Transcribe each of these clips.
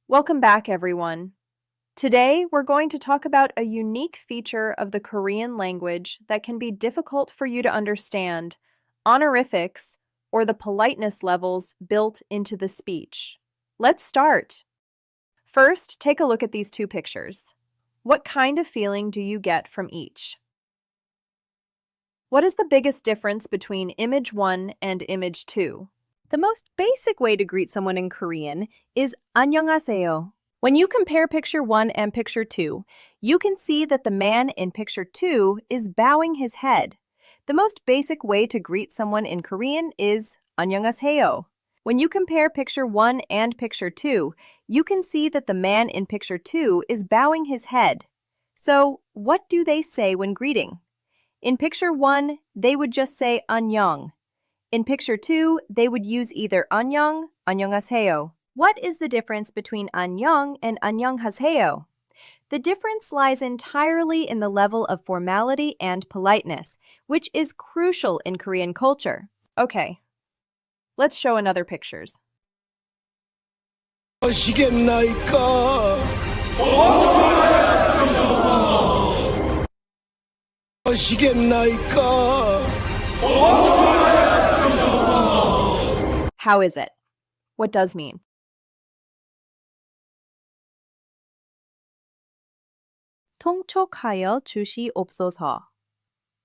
Welcome back, everyone. Today, we're going to talk about a unique feature of the Korean language that can be difficult for you to understand, honorifics, or the politeness levels built into the speech. Let's start. First, take a look at these two pictures. What kind of feeling do you get from each? What is the biggest difference between image 1 and image 2? The most basic way to greet someone in Korean is 안녕하세요. When you compare picture 1 and picture 2, you can see that the man in picture 2 is bowing his head. The most basic way to greet someone in Korean is 안녕하세요. When you compare picture 1 and picture 2, you can see that the man in picture 2 is bowing his head. So, what do they say when greeting? In picture 1, they would just say 안녕. In picture 2, they would use either 안녕, 안녕하세요. What is the difference between 안녕 and 안녕하세요? The difference lies entirely in the level of formality and politeness, which is crucial in Korean culture. Okay, let's show another pictures. How is it? What does mean? 통촉하여 주시옵소서.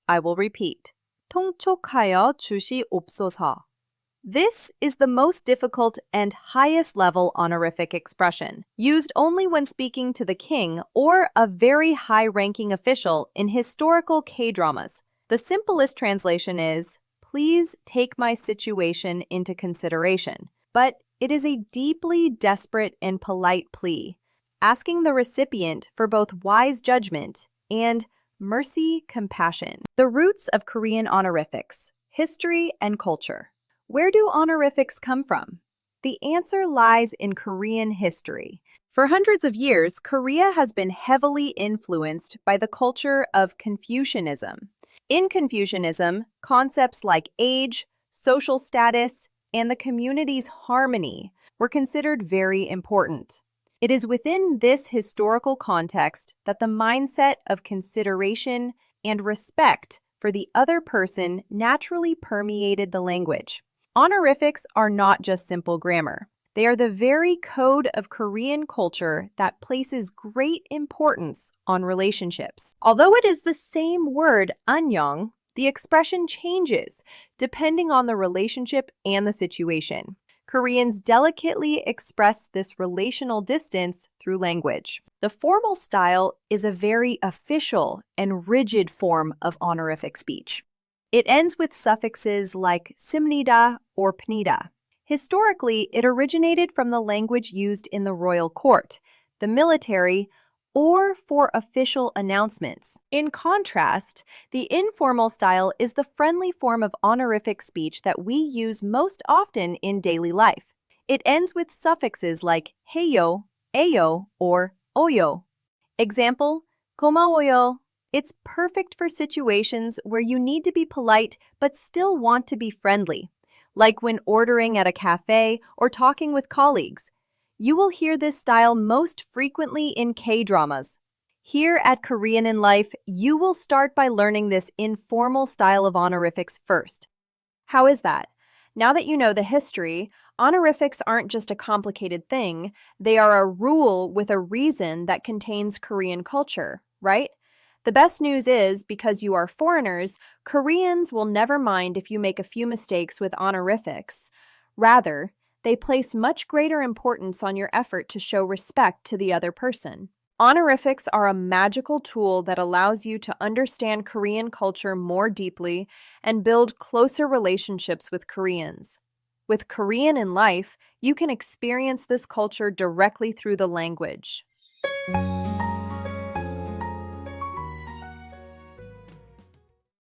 I will repeat. 통촉하여 주시옵소서. This is the most difficult and highest level honorific expression, used only when speaking to the king or a very high-ranking official in historical K-dramas. The simplest translation is, please take my situation into consideration. But it is a deeply desperate and polite plea, asking the recipient for both wise judgment and mercy-compassion. The roots of Korean honorifics, history and culture. Where do honorifics come from? The answer lies in Korean history. For hundreds of years, Korea has been heavily influenced by the culture of Confucianism. In Confucianism, concepts like age, social status, and the community's harmony were considered very important. It is within this historical context that the mindset of consideration and respect for the other person naturally permeated the language. Honorifics are not just simple grammar. They are the very code of Korean culture that places great importance on relationships. Although it is the same word, 안녕, the expression changes depending on the relationship and the situation. Koreans delicately express this relational distance through language. The formal style is a very official and rigid form of honorific speech. It ends with suffixes like simnida or pnida. Historically, it originated from the language used in the royal court, the military, or for official announcements. In contrast, the informal style is the friendly form of honorific speech that we use most often in daily life. It ends with suffixes like heyo, ayo, or oyo. Example, 고마워요. It's perfect for situations where you need to be polite but still want to be friendly, like when ordering at a cafe or talking with colleagues. You will hear this style most frequently in K-dramas. Here at Korean in Life, you will start by learning this informal style of honorifics first. How is that? Now that you know the history, honorifics aren't just a complicated thing. They are a rule with a reason that contains Korean culture, right? The best news is, because you are foreigners, Koreans will never mind if you make a few mistakes with honorifics. Rather, they place much greater importance on your effort to show respect to the other person. Honorifics are a magical tool that allows you to understand Korean culture more deeply and build closer relationships with Koreans. With Korean in Life, you can experience this culture directly through the language.